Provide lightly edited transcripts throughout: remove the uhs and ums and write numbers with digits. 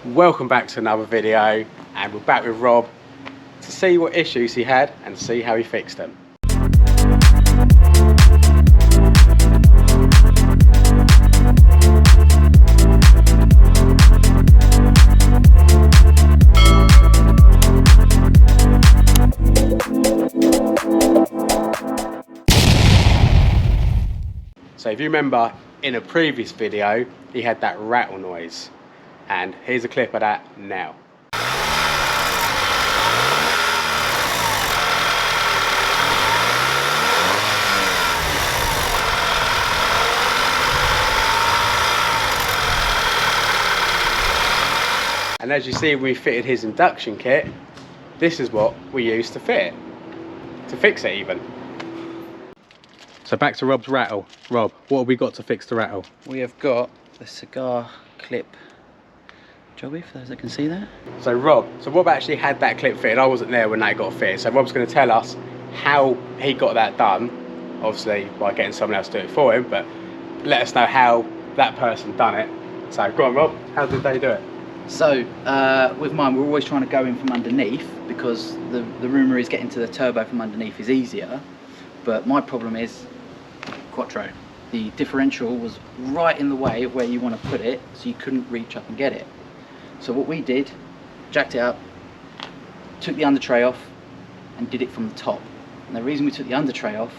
Welcome back to another video, and we're back with Rob to see what issues he had and see how he fixed them. So if you remember in a previous video, he had that rattle noise, and here's a clip of that now. And as you see, we fitted his induction kit. This is what we used to fit it, to fix it even. So back to Rob's rattle. Rob, what have we got to fix the rattle? We have got the cigar clip jobby, for those that can see that. So Rob actually had that clip fitted. I wasn't there when that got fitted. So Rob's going to tell us how he got that done, obviously by getting someone else to do it for him, but let us know how that person done it. So go on Rob, how did they do it? So with mine, we're always trying to go in from underneath because the rumour is getting to the turbo from underneath is easier, but my problem is quattro. The differential was right in the way of where you want to put it, so you couldn't reach up and get it. So what we did, jacked it up, took the under tray off and did it from the top. And the reason we took the under tray off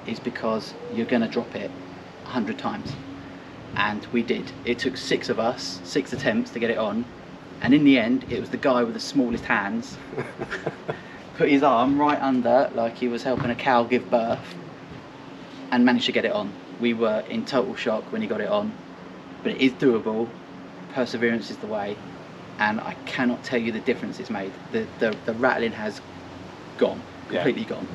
is because you're going to drop it 100 times. And we did. It took 6 of us, 6 attempts to get it on, and in the end it was the guy with the smallest hands put his arm right under like he was helping a cow give birth and managed to get it on. We were in total shock when he got it on, but it is doable. Perseverance is the way, and I cannot tell you the difference it's made. The rattling has gone, completely gone.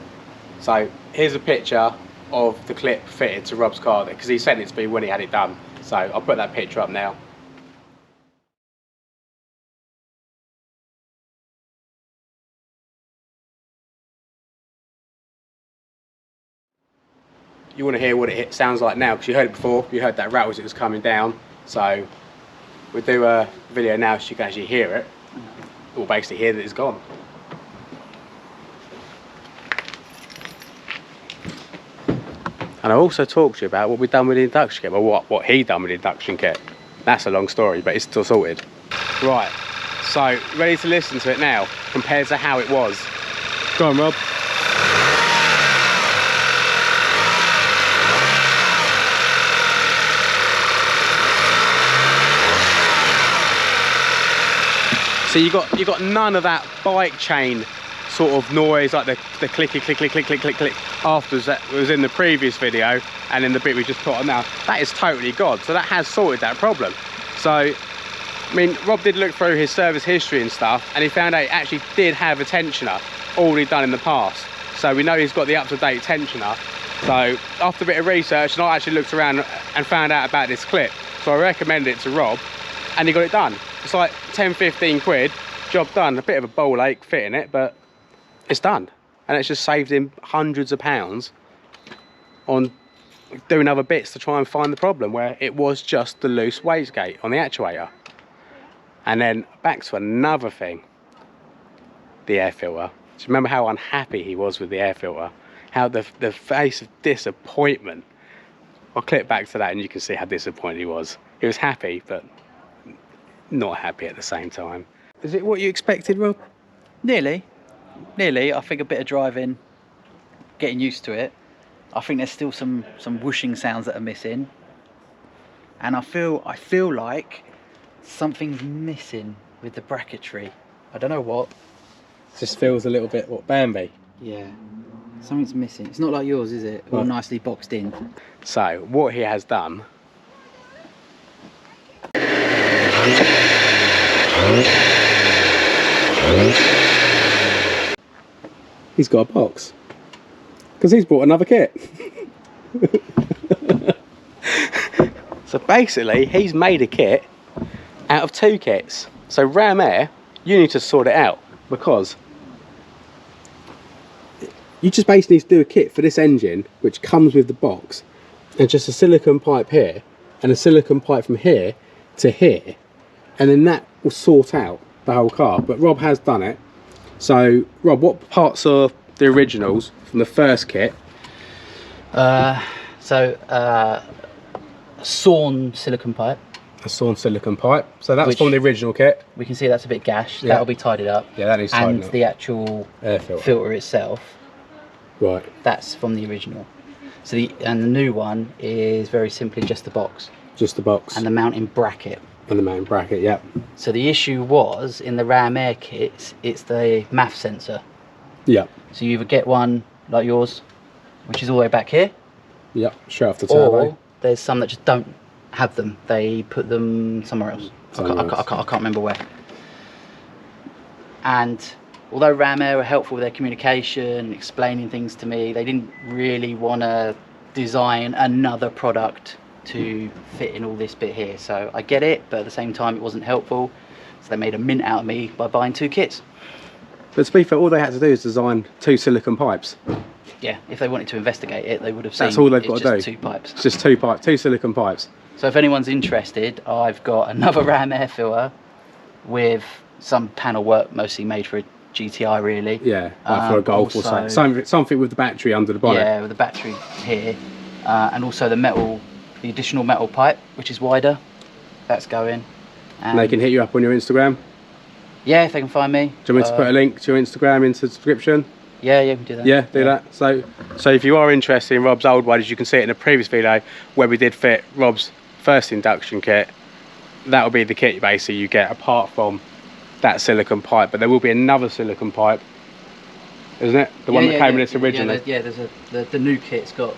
So here's a picture of the clip fitted to Rob's car because he sent it to me when he had it done. So I'll put that picture up now. You want to hear what it sounds like now because you heard it before, you heard that rattle as it was coming down. So we'll do a video now so you can actually hear it, or basically hear that it's gone. And I also talked to you about what we've done with the induction kit, or what he done with the induction kit. That's a long story, but it's still sorted. Right, so ready to listen to it now, compared to how it was. Go on, Rob. So you got none of that bike chain sort of noise, like the clicky click click click click click click afterwards that was in the previous video and in the bit we just put on now. That is totally gone. So that has sorted that problem. So I mean, Rob did look through his service history and stuff, and he found out he actually did have a tensioner already done in the past. So we know he's got the up-to-date tensioner. So after a bit of research, and I actually looked around and found out about this clip. So I recommended it to Rob, and he got it done. It's like 10-15 quid, job done. A bit of a bowl ache fitting it, but it's done. And it's just saved him hundreds of pounds on doing other bits to try and find the problem, where it was just the loose wastegate on the actuator. And then back to another thing, the air filter. Do you remember how unhappy he was with the air filter? How the face of disappointment. I'll clip back to that and you can see how disappointed he was. He was happy, but not happy at the same time. Is it what you expected, Rob? Nearly. I think a bit of driving, getting used to it. I think there's still some whooshing sounds that are missing, and I feel like something's missing with the bracketry. I don't know what. It just feels a little bit, what, Bambi? Yeah, something's missing. It's not like yours, is it? All nicely boxed in. So what he has done, he's got a box because he's bought another kit. So basically he's made a kit out of 2 kits. So RAMAIR, you need to sort it out, because you just basically need to do a kit for this engine which comes with the box, and just a silicone pipe here and a silicone pipe from here to here, and then that will sort out the whole car, but Rob has done it. So Rob, what parts are the originals from the first kit? Sawn silicon pipe. A sawn silicon pipe. So that's from the original kit. We can see that's a bit gashed. Yeah. That'll be tidied up. Yeah, that is tidied up. And the actual air filter itself. Right. That's from the original. So the new one is very simply just the box. Just the box. And the mounting bracket. And the mounting bracket, yeah. So the issue was in the RAMAIR kits, it's the MAF sensor. Yeah. So you either get one like yours, which is all the way back here. Yeah, straight off the turbo. Or there's some that just don't have them. They put them somewhere else. I can't remember where. And although RAMAIR were helpful with their communication, explaining things to me, they didn't really want to design another product to fit in all this bit here. So I get it, but at the same time it wasn't helpful. So they made a mint out of me by buying 2 kits. But to be fair, all they had to do is design 2 silicon pipes. Yeah, if they wanted to investigate it, they would have seen that's all they've got to do. 2 pipes. It's just 2 pipes, 2 silicon pipes. So if anyone's interested, I've got another RAMAIR filler with some panel work, mostly made for a GTI really. Yeah, like for a Golf or something with the battery under the bonnet. Yeah, with the battery here. And also the additional metal pipe, which is wider. That's going. And they can hit you up on your Instagram? Yeah, if they can find me. Do you want me to put a link to your Instagram into the description? Yeah, you can do that. Yeah, do that. So if you are interested in Rob's old one, as you can see it in a previous video where we did fit Rob's first induction kit, that will be the kit basically you get apart from that silicon pipe. But there will be another silicon pipe, isn't it? The one that came with this originally. Yeah, there's the new kit's got.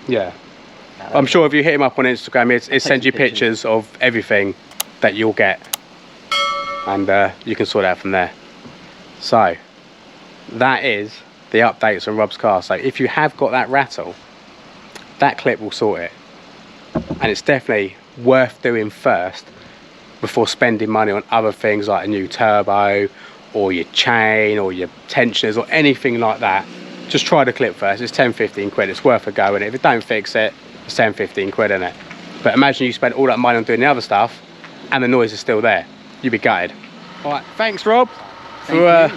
Yeah. I'm sure if you hit him up on Instagram, it sends you pictures of everything that you'll get, and you can sort it out from there. So that is the updates on Rob's car. So if you have got that Rattle, that clip will sort it, and it's definitely worth doing first before spending money on other things like a new turbo or your chain or your tensioners or anything like that. Just try the clip first. It's 10-15 quid. It's worth a go, and if it don't fix it, it's 10-15 quid in it. But imagine you spend all that money on doing the other stuff and the noise is still there. You'd be gutted. All right, thanks Rob for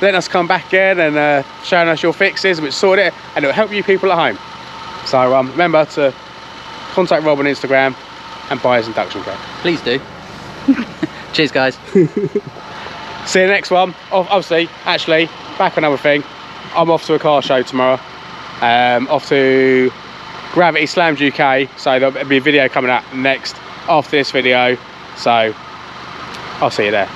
letting us come back in and showing us your fixes, which sort it, and it'll help you people at home. So remember to contact Rob on Instagram and buy his induction kit. Please do. Cheers guys. See you next one. Obviously, actually, back on another thing, I'm off to a car show tomorrow. Off to Gravity Slams UK, so there'll be a video coming out next after this video, so I'll see you there.